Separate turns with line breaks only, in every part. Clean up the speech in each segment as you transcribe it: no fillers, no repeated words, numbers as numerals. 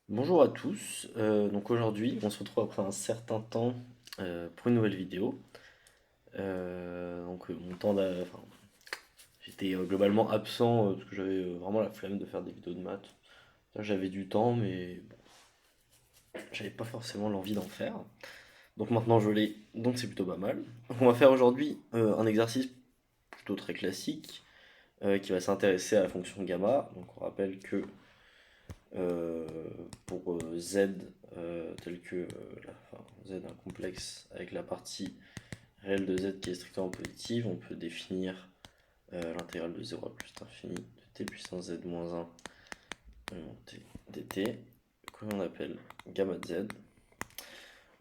Bonjour à tous, donc aujourd'hui on se retrouve après un certain temps pour une nouvelle vidéo. Mon temps enfin, j'étais globalement absent parce que j'avais vraiment la flemme de faire des vidéos de maths. Là, j'avais du temps mais bon, j'avais pas forcément l'envie d'en faire. Donc maintenant je l'ai, donc c'est plutôt pas mal. Donc on va faire aujourd'hui un exercice plutôt très classique qui va s'intéresser à la fonction gamma. Donc on rappelle que euh, pour z tel que enfin, z un complexe avec la partie réelle de z qui est strictement positive, on peut définir l'intégrale de 0 à plus l'infini de t puissance z moins 1 t dt que l'on appelle gamma de z.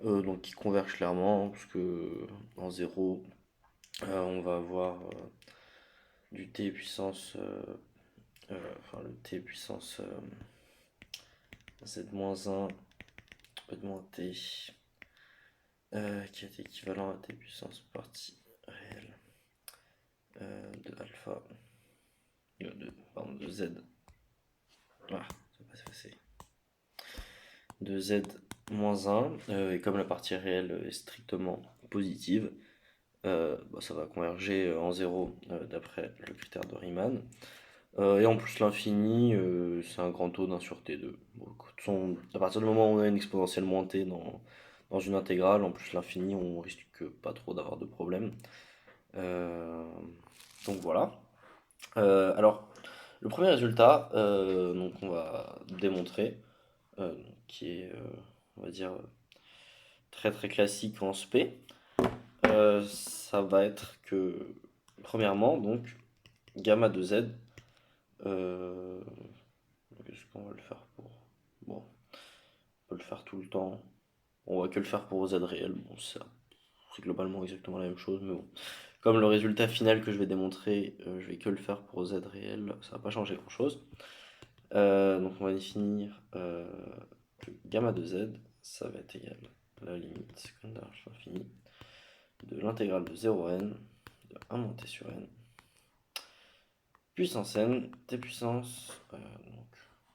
Donc qui converge clairement parce que en 0 on va avoir du t puissance enfin le t puissance z moins 1 e de moins t qui est équivalent à t puissance partie réelle de alpha, pardon, de z, ah, ça va pas s'effacer, de z moins 1, et comme la partie réelle est strictement positive, ça va converger en 0 d'après le critère de Riemann. Et en plus l'infini, c'est un grand taux d'un sur t2. Bon, à partir du moment où on a une exponentielle moins t dans une intégrale, en plus l'infini, on risque pas trop d'avoir de problème. Euh, donc voilà. Alors, le premier résultat, donc on va démontrer, qui est, on va dire, très très classique en SP, ça va être que, premièrement, donc, gamma de Z, euh, qu'est-ce qu'on va le faire pour? Bon, on peut le faire tout le temps, on va que le faire pour Z réel, bon, c'est globalement exactement la même chose, mais bon. Comme le résultat final que je vais démontrer, je vais que le faire pour Z réel, ça va pas changer grand-chose. Donc on va définir que gamma de z, ça va être égal à la limite secondaire à l'infini de l'intégrale de 0n de 1 moins t sur n puissance n t puissance, donc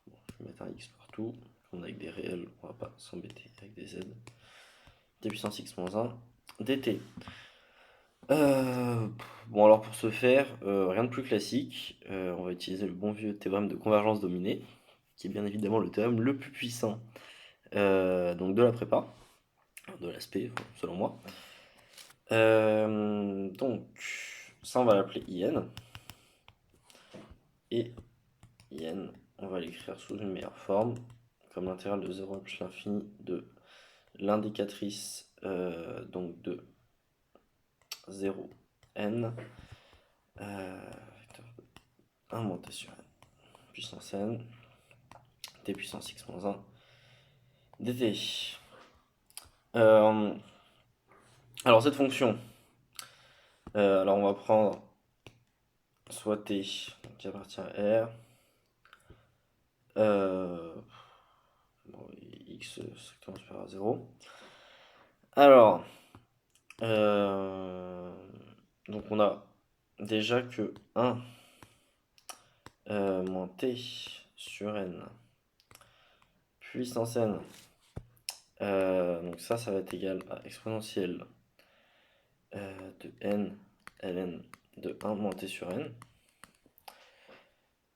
bon, je vais mettre un x partout, on a avec des réels, on va pas s'embêter avec des z, t puissance x moins 1 dt. Bon alors pour ce faire, rien de plus classique, on va utiliser le bon vieux théorème de convergence dominée, qui est bien évidemment le théorème le plus puissant donc de la prépa, de l'aspect, selon moi. Donc, ça, on va l'appeler IN. Et IN, on va l'écrire sous une meilleure forme, comme l'intégrale de 0 plus l'infini de l'indicatrice donc de 0n, vecteur de 1 moins t sur n, puissance n, t puissance x moins 1, dt. Alors cette fonction, alors on va prendre soit t qui appartient à R, bon, x strictement supérieur à 0. Alors, euh, donc on a déjà que 1 moins t sur n puissance n. Donc ça va être égal à exponentielle de n ln de 1 moins t sur n.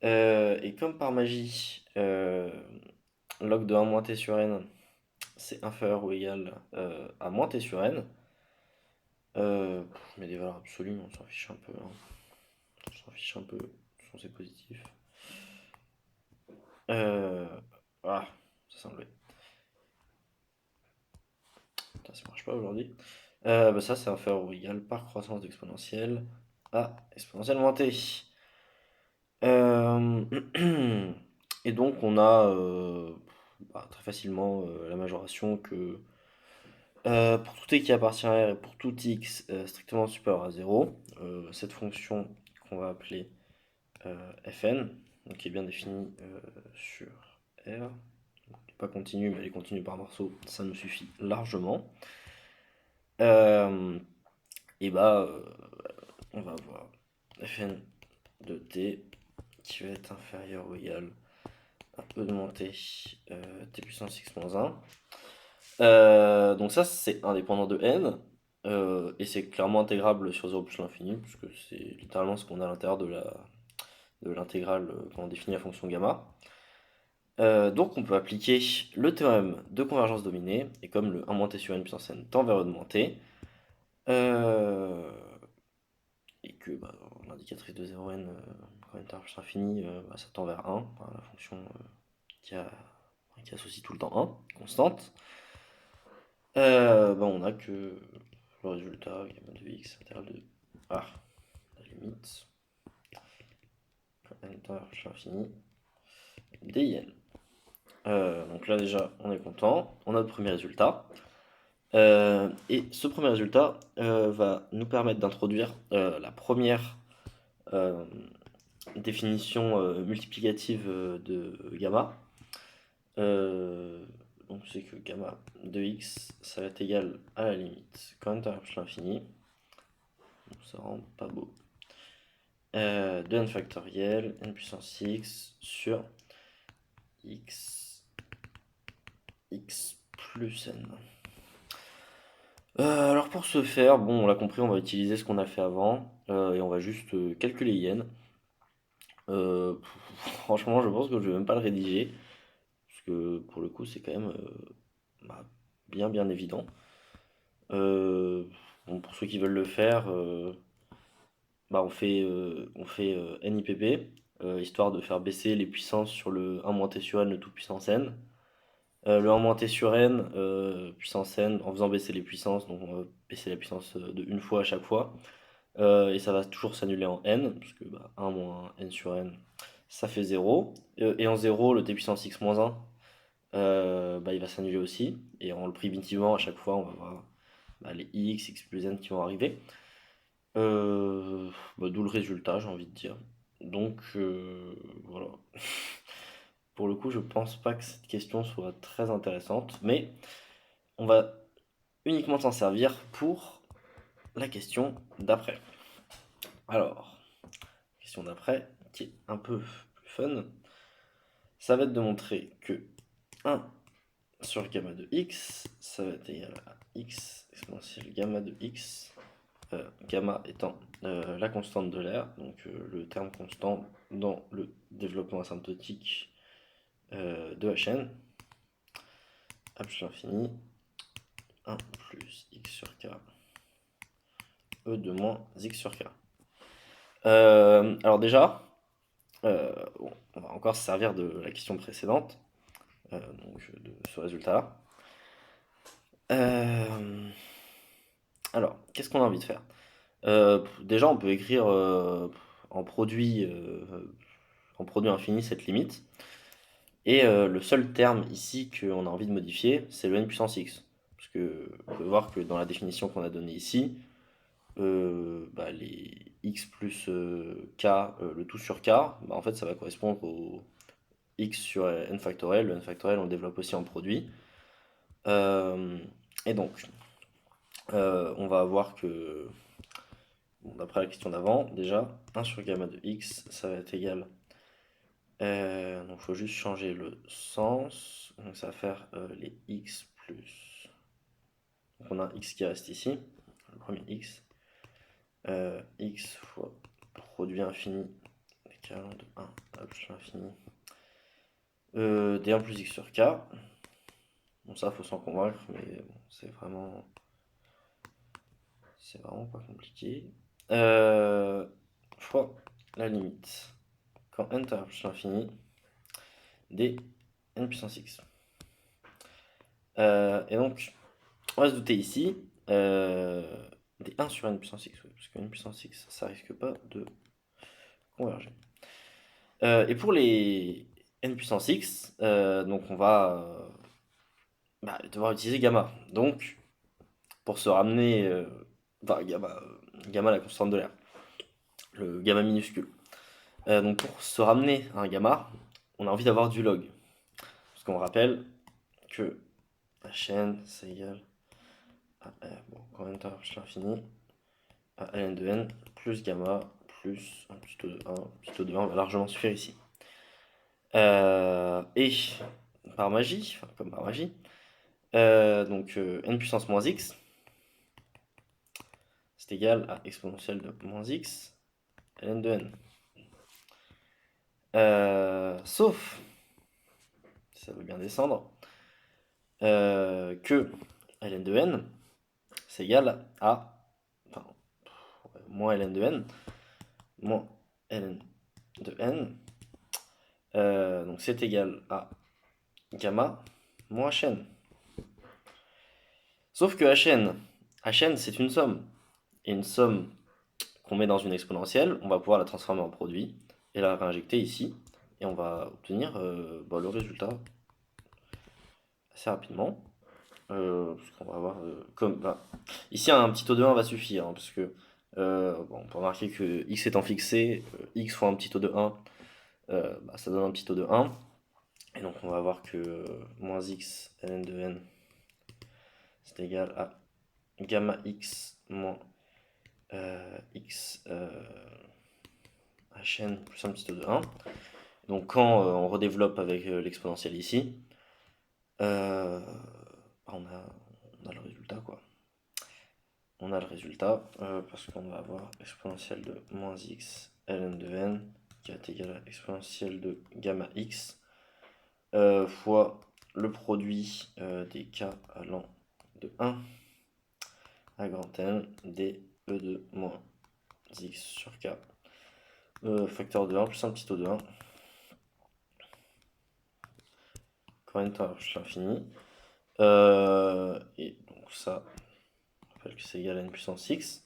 Et comme par magie, log de 1 moins t sur n, c'est inférieur ou égal à moins t sur n. Je mets des valeurs absolues, on s'en fiche un peu, hein. On s'en fiche un peu, c'est positif. Euh, ah, ça s'est enlevé. Putain, ça marche pas aujourd'hui. Ça, c'est inférieur ou égal par croissance d'exponentielle à exponentielle moins t. Euh, et donc, on a très facilement la majoration que pour tout t qui appartient à R et pour tout x strictement supérieur à 0, cette fonction qu'on va appeler Fn, donc qui est bien définie sur R, pas continue, mais elle est continue par morceau, ça nous suffit largement. Euh, et on va avoir Fn de t qui va être inférieur ou égal E de montée t puissance x moins 1. Donc ça, c'est indépendant de n, et c'est clairement intégrable sur 0 plus l'infini, puisque c'est littéralement ce qu'on a à l'intérieur de l'intégrale quand on définit la fonction gamma. Donc on peut appliquer le théorème de convergence dominée, et comme le 1 moins t sur n puissance n tend vers E de montée, et que l'indicatrice de 0n, quand n tend vers l'infini, ça tend vers 1, la fonction qui associe tout le temps 1, constante, on a que le résultat gamma de x intégral de la limite quand n tend vers l'infini din. Donc là déjà on est content, on a le premier résultat. Et ce premier résultat va nous permettre d'introduire la première définition multiplicative de gamma. Donc c'est que gamma de x ça va être égal à la limite quand n tend vers l'infini. Ça rend pas beau. De n factoriel, n puissance x sur x plus n. Alors pour ce faire, bon on l'a compris, on va utiliser ce qu'on a fait avant, et on va juste calculer yen. Franchement je pense que je vais même pas le rédiger, parce que pour le coup c'est quand même bien évident. Bon, pour ceux qui veulent le faire, on fait NIPP, histoire de faire baisser les puissances sur le 1 moins t sur n, le tout puissance n. Le 1 moins t sur n, puissance n, en faisant baisser les puissances, donc on va baisser la puissance de une fois à chaque fois. Et ça va toujours s'annuler en n, parce que 1 moins n sur n, ça fait 0. Et en 0, le t puissance x moins 1, il va s'annuler aussi. Et en le primitivant, à chaque fois, on va voir les x plus n qui vont arriver. D'où le résultat, j'ai envie de dire. Donc voilà. Pour le coup, je pense pas que cette question soit très intéressante, mais on va uniquement s'en servir pour la question d'après. Alors, question d'après, qui est un peu plus fun, ça va être de montrer que 1 sur gamma de x, ça va être égal à x exponentielle gamma de x, gamma étant la constante de l'air, donc le terme constant dans le développement asymptotique de Hn, à plus l'infini, 1 plus x sur k, e de moins x sur k. Alors déjà, on va encore se servir de la question précédente, donc de ce résultat-là. Alors, qu'est-ce qu'on a envie de faire? Déjà, on peut écrire en produit infini cette limite. Et le seul terme ici qu'on a envie de modifier, c'est le n puissance x. Parce que on peut voir que dans la définition qu'on a donnée ici, les x plus k, le tout sur k, en fait ça va correspondre au x sur n factoriel. Le n factoriel on le développe aussi en produit. Et donc, on va avoir que, d'après la question d'avant, déjà, 1 sur gamma de x, ça va être égal. Donc il faut juste changer le sens. Donc ça va faire les x plus. Donc on a un x qui reste ici, le premier x. X fois produit infini d'équivalent de 1 à plus l'infini d1 plus x sur k. Bon ça faut s'en convaincre, mais bon, c'est vraiment pas compliqué. Fois la limite quand n tend à plus l'infini d n puissance x. Et donc on va se douter ici des 1 sur n puissance x, parce que n puissance x ça risque pas de converger. Et pour les n puissance x, donc on va devoir utiliser gamma. Donc pour se ramener, gamma la constante de l'air, le gamma minuscule. Donc pour se ramener à un gamma, on a envie d'avoir du log. Parce qu'on rappelle que Hn c'est égal à R, quand n tend vers l'infini, à ln de n plus gamma plus un petit taux de 1. Un petit taux de 1 va largement suffire ici. Et et par magie, enfin comme par magie, donc n puissance moins x, c'est égal à exponentielle de moins x ln de n. Sauf, si ça veut bien descendre, que ln de n, c'est égal à, enfin, moins ln de n, moins ln de n, donc c'est égal à gamma moins hn. Sauf que hn c'est une somme, et une somme qu'on met dans une exponentielle, on va pouvoir la transformer en produit, et la réinjecter ici, et on va obtenir le résultat assez rapidement. Parce qu'on va avoir ici un petit taux de 1 va suffire, hein, parce que on peut remarquer que x étant fixé, x fois un petit taux de 1, ça donne un petit taux de 1. Et donc on va voir que moins x ln de n c'est égal à gamma x moins x hn plus un petit taux de 1. Donc quand on redéveloppe avec l'exponentielle ici, on a le résultat quoi. On a le résultat parce qu'on va avoir exponentielle de moins x ln de n qui est égal à exponentielle de gamma x fois le produit des k allant de 1 à grand N d e de moins x sur k facteur de 1 plus un petit taux de 1 quand n tend à l'infini. Et donc ça, on rappelle que c'est égal à n puissance x.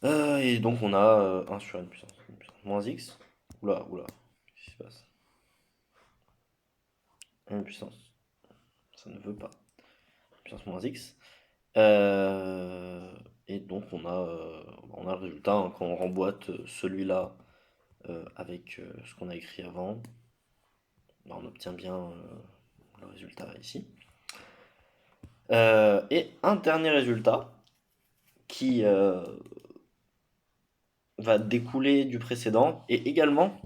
Et donc on a 1 sur n puissance moins x. Oula, qu'est-ce qui se passe? N puissance, ça ne veut pas. Puissance moins x. Et donc on a le résultat hein, quand on remboîte celui-là avec ce qu'on a écrit avant. On obtient bien le résultat ici. Et un dernier résultat qui va découler du précédent et également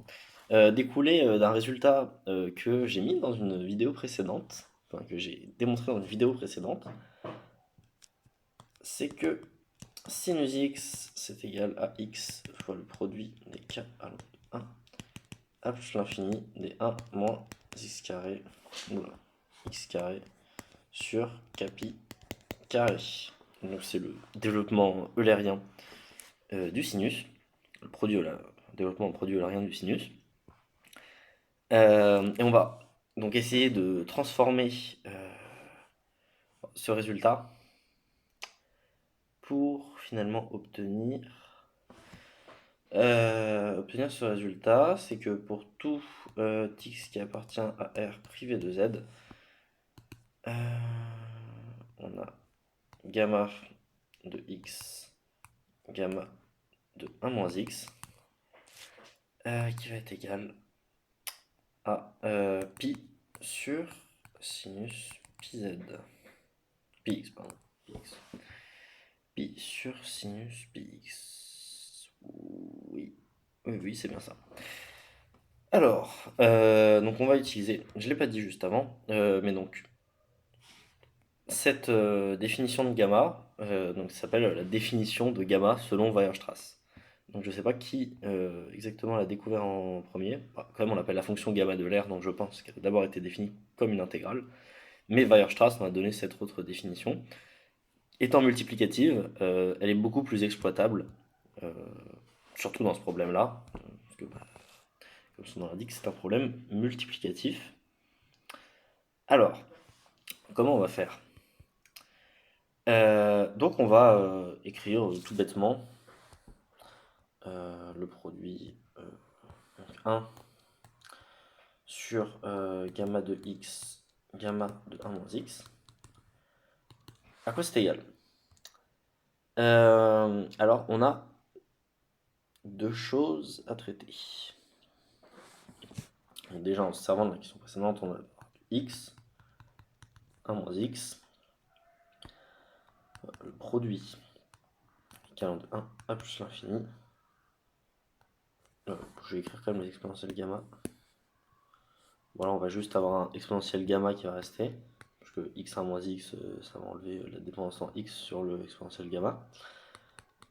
découler d'un résultat que j'ai mis dans une vidéo précédente, enfin que j'ai démontré dans une vidéo précédente, c'est que sinus x c'est égal à x fois le produit des k à 1 à plus l'infini des 1 moins x carré, x carré sur capi carré. Donc c'est le développement eulérien du sinus, le développement produit eulérien du sinus. Et on va donc essayer de transformer ce résultat pour finalement obtenir ce résultat, c'est que pour tout x qui appartient à R privé de Z, on a gamma de x, gamma de 1 moins x, qui va être égal à pi sur sinus pi z. Pi x, pardon. Pi sur sinus pi x. Oui, c'est bien ça. Alors, donc on va utiliser, je ne l'ai pas dit juste avant, mais donc cette définition de gamma, donc ça s'appelle la définition de gamma selon Weierstrass. Donc je ne sais pas qui exactement l'a découvert en premier. Quand même on l'appelle la fonction gamma de l'air, donc je pense qu'elle a d'abord été définie comme une intégrale. Mais Weierstrass m'a donné cette autre définition. Étant multiplicative, elle est beaucoup plus exploitable, surtout dans ce problème-là, parce que comme son nom l'indique, c'est un problème multiplicatif. Alors, comment on va faire? Donc on va écrire tout bêtement le produit 1 sur gamma de x, gamma de 1 moins x. À quoi c'est égal? Alors on a deux choses à traiter. Donc déjà en se servant de la question précédente, on a x, 1 moins x, le produit équivalent de 1 à plus l'infini. Je vais écrire quand même les exponentielles gamma Voilà, on va juste avoir un exponentiel gamma qui va rester, parce que x1 moins x, ça va enlever la dépendance en x sur le exponentiel gamma.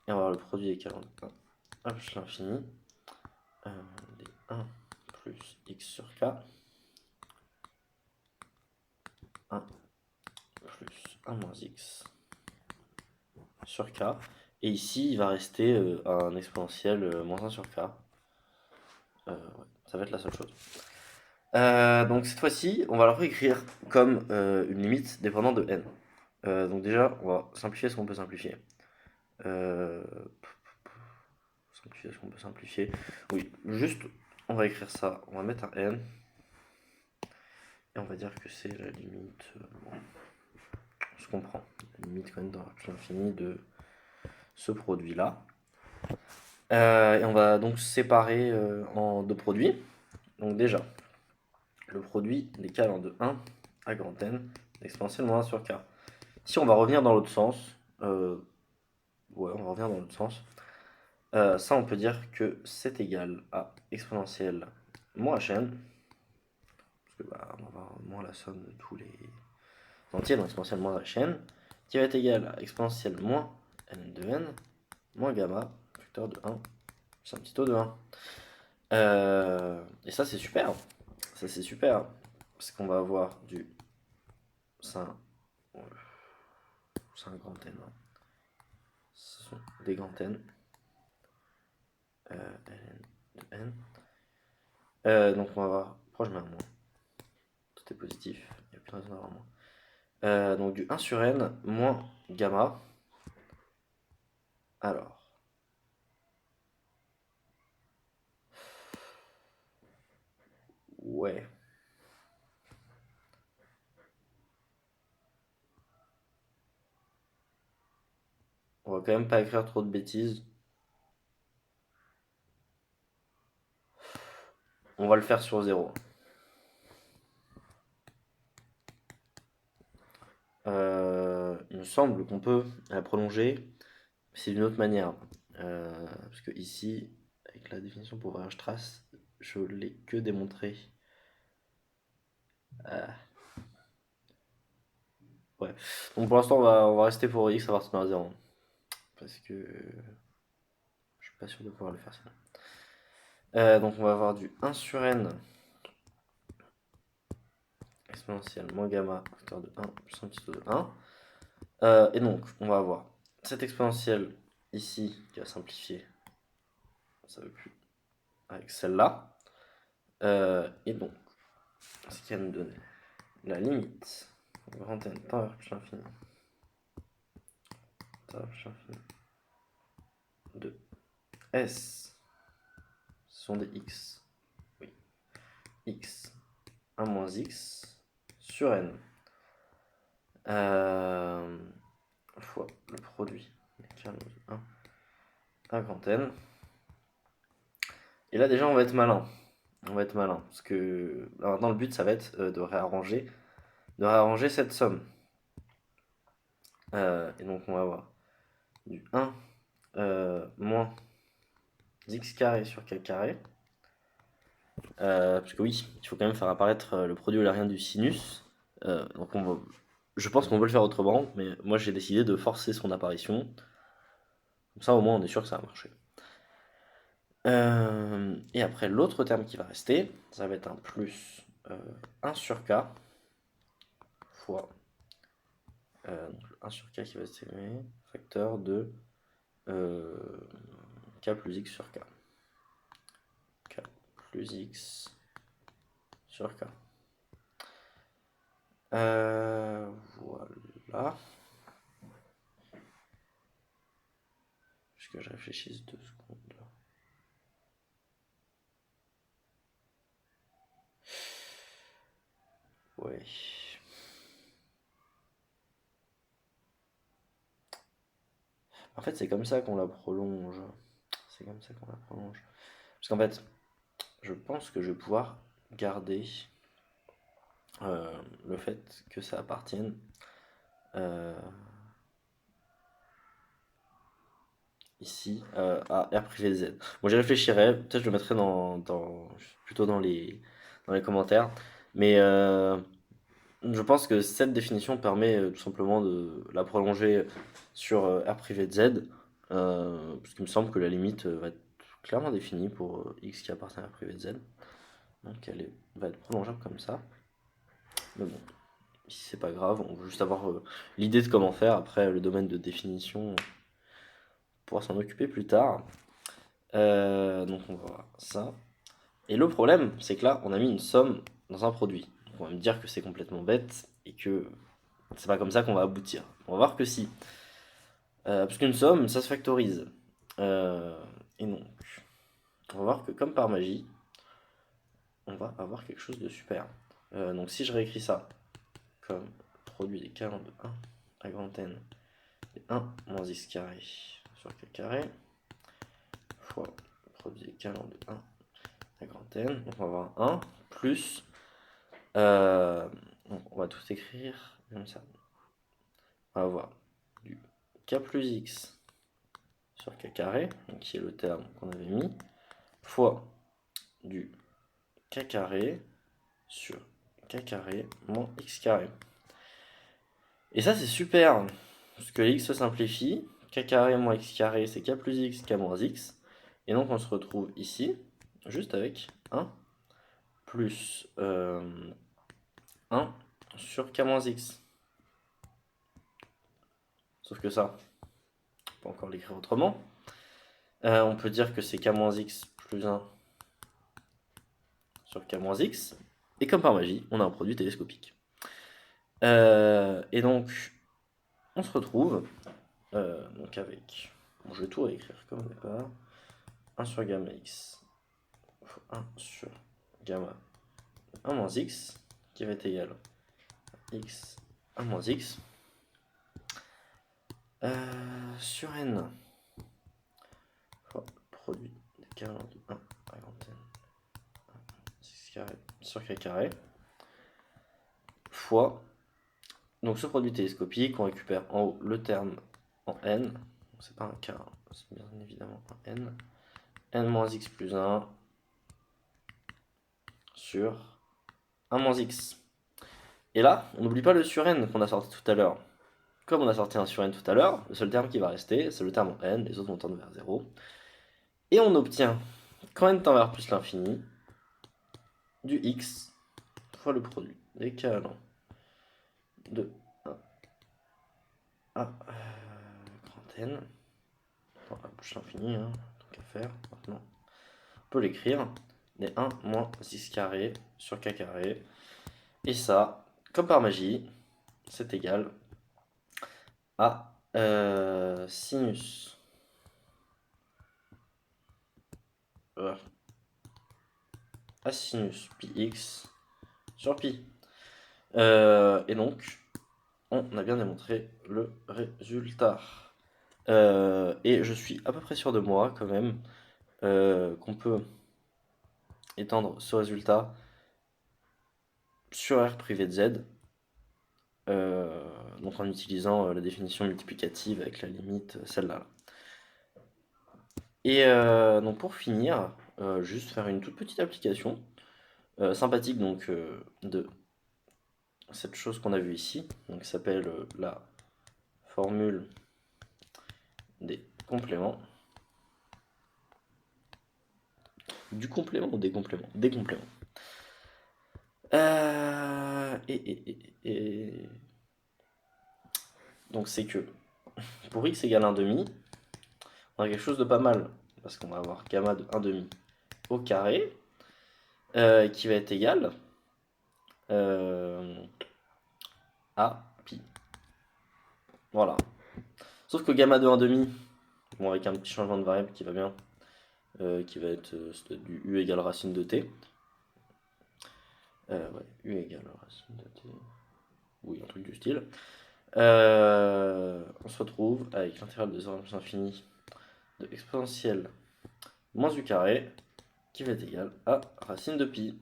Et on va avoir le produit des 41 h l'infini des 1 plus x sur k, 1 plus 1 moins x sur k. Et ici, il va rester un exponentiel moins 1 sur k. Ouais, ça va être la seule chose. Donc cette fois-ci, on va le réécrire comme une limite dépendant de n. Donc déjà, on va simplifier ce qu'on peut simplifier. Simplifier ce qu'on peut simplifier. Oui, juste, on va écrire ça. On va mettre un n. Et on va dire que c'est la limite. On se comprend. La limite quand même dans l'infini de ce produit-là. Et on va donc séparer en deux produits. Donc déjà, le produit décale en de 1 à grand N, exponentielle moins 1 sur k. Si on va revenir dans l'autre sens, ouais, on va revenir dans l'autre sens, ça on peut dire que c'est égal à exponentielle moins hn, parce que bah, on va avoir moins la somme de tous les entiers, donc exponentielle moins hn, qui va être égal à exponentielle moins n de n, moins gamma, facteur de 1, c'est un petit taux de 1. Et ça c'est super, parce qu'on va avoir du 5, c'est un grand N, hein. Ce sont des grands N, ln de n. Donc on va avoir, pourquoi je mets un moins? Tout est positif, il n'y a plus de raison d'avoir un moins. Donc du 1 sur n moins gamma. Alors, ouais. On va quand même pas écrire trop de bêtises. On va le faire sur 0. Il me semble qu'on peut la prolonger, c'est d'une autre manière. Parce que ici, avec la définition pour variage trace, je l'ai que démontré. Ouais. Donc pour l'instant, on va rester pour x à partir de 0. Parce que je suis pas sûr de pouvoir le faire sinon. Donc on va avoir du 1 sur n exponentielle moins gamma facteur de 1 plus un petit taux de 1. Et donc on va avoir cette exponentielle ici qui va simplifier, ça ne veut plus, avec celle-là. Et donc, ce qui va nous donner la limite grand n tend vers plus l'infini de s, ce sont des x, oui, x 1 moins x sur n fois le produit de 1 à grand N. Et là déjà on va être malin. Parce que là, maintenant le but ça va être de réarranger cette somme. Et donc on va avoir du 1 moins x carré sur k carré. Parce que oui, il faut quand même faire apparaître le produit eulerien du sinus. Donc je pense qu'on peut le faire autrement, mais moi j'ai décidé de forcer son apparition. Comme ça au moins on est sûr que ça va marcher. Et après l'autre terme qui va rester, ça va être un plus 1 sur k fois 1 sur k qui va se facteur de k plus x sur k. K plus x sur k. Voilà. Juste que je réfléchisse 2 secondes. Ouais. En fait, c'est comme ça qu'on la prolonge. Parce qu'en fait, je pense que je vais pouvoir garder le fait que ça appartienne ici à R privé Z. Bon, j'y réfléchirai, peut-être je le mettrai plutôt dans les commentaires. Mais je pense que cette définition permet tout simplement de la prolonger sur R privé de Z, parce qu'il me semble que la limite va être clairement définie pour X qui appartient à R privé de Z. Donc elle va être prolongeable comme ça. Mais bon, si c'est pas grave, on veut juste avoir l'idée de comment faire. Après, le domaine de définition, on pourra s'en occuper plus tard. Donc on va voir ça. Et le problème, c'est que là, on a mis une somme dans un produit. Donc on va me dire que c'est complètement bête et que c'est pas comme ça qu'on va aboutir. On va voir que si. Parce qu'une somme, ça se factorise. Et donc, on va voir que comme par magie, on va avoir quelque chose de super. Donc si je réécris ça comme produit des calendes de 1 à grand N et 1 moins x carré sur k carré fois produit des calendes de 1 à grand N, donc on va avoir 1 plus, donc on va tout écrire comme ça. On va avoir du k plus x sur k carré, donc qui est le terme qu'on avait mis, fois du k carré sur k carré moins x carré. Et ça c'est super, parce que x se simplifie, k carré moins x carré c'est k plus x, k moins x, et donc on se retrouve ici, juste avec 1 plus 1 sur k moins x. Sauf que ça, on peut encore l'écrire autrement. On peut dire que c'est k moins x plus 1 sur k moins x, et comme par magie, on a un produit télescopique. Et donc, on se retrouve donc avec, bon, je vais tout réécrire comme au départ, 1 sur gamma x fois 1 sur gamma 1 moins x, qui va être égal à x 1 moins x, sur n fois produit des calendes de 1 à grand N, 6 carré sur k carré, fois, donc ce produit télescopique, on récupère en haut le terme en n, c'est pas un k, c'est bien évidemment un n, n moins x plus 1 sur 1 moins x. Et là, on n'oublie pas le sur n qu'on a sorti tout à l'heure. Comme on a sorti un sur n tout à l'heure, le seul terme qui va rester, c'est le terme en n, les autres vont tendre vers 0. Et on obtient, quand n tend vers plus l'infini, du x fois le produit des k allant de 1 à grand N, enfin, plus l'infini, hein, tant qu'à faire, maintenant. On peut l'écrire, des 1 moins 6 carré sur k carré. Et ça, comme par magie, c'est égal à sinus à sinus pi x sur pi. Et donc, on a bien démontré le résultat. Et je suis à peu près sûr de moi, quand même, qu'on peut étendre ce résultat sur R privé de Z, donc en utilisant la définition multiplicative avec la limite, celle-là. Et donc pour finir, juste faire une toute petite application sympathique donc de cette chose qu'on a vue ici, donc qui s'appelle la formule des compléments. Du complément ou des compléments? Des compléments. Donc c'est que pour x égale 1 demi, on a quelque chose de pas mal, parce qu'on va avoir gamma de 1 demi au carré, qui va être égal à pi. Voilà. Sauf que gamma de 1 demi, bon, avec un petit changement de variable qui va bien, qui va être du u égale racine de t. Ouais, u égale racine de t. Oui, un truc du style. On se retrouve avec l'intégrale de 0 à plus infini de exponentielle moins u carré qui va être égal à racine de pi.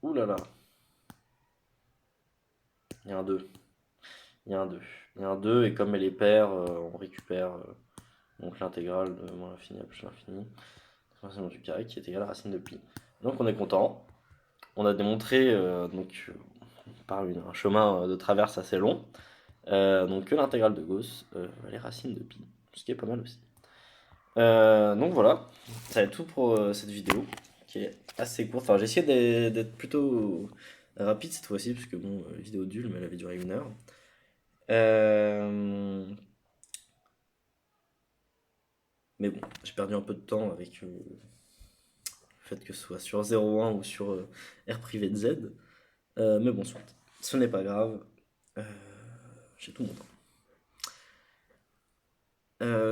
Ouh là là. Il y a un 2. Il y a un 2. Il y a un 2 et comme elle est paire, on récupère donc l'intégrale de moins l'infini à plus l'infini. Racine du carré qui est égal à racine de pi. Donc on est content. on a démontré par un chemin de traverse assez long, donc que l'intégrale de Gauss les racines de pi, ce qui est pas mal aussi. Donc voilà, ça va être tout pour cette vidéo qui est assez courte. Enfin, j'ai essayé d'être plutôt rapide cette fois-ci, parce que bon, la vidéo dure, mais elle avait duré 1 heure. Euh, mais bon, j'ai perdu un peu de temps avec le fait que ce soit sur 0,1 ou sur R privé de Z. Mais bon, soit, ce n'est pas grave. Euh, j'ai tout mon temps.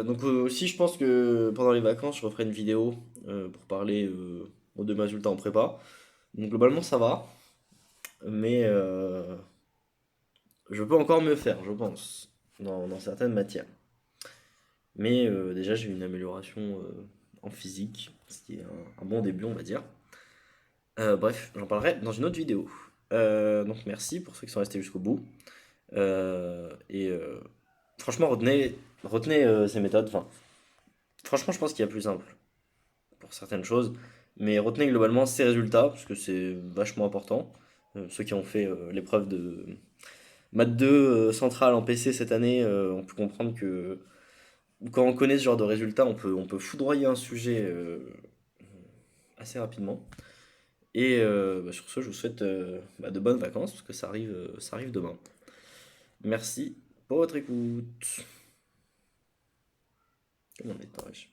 Donc aussi, je pense que pendant les vacances, je referai une vidéo pour parler de mes résultats en prépa. Donc globalement, ça va, mais je peux encore mieux faire, je pense, dans certaines matières. Mais déjà, j'ai eu une amélioration en physique, ce qui est un bon début, on va dire. Bref, j'en parlerai dans une autre vidéo. Donc merci pour ceux qui sont restés jusqu'au bout. Et franchement, retenez ces méthodes. Enfin, franchement, je pense qu'il y a plus simple pour certaines choses. Mais retenez globalement ces résultats, parce que c'est vachement important. Ceux qui ont fait l'épreuve de Math 2 centrale en PC cette année ont pu comprendre que quand on connaît ce genre de résultats, on peut foudroyer un sujet assez rapidement. Et sur ce, je vous souhaite de bonnes vacances, parce que ça arrive demain. Merci pour votre écoute. Comment on est, wesh.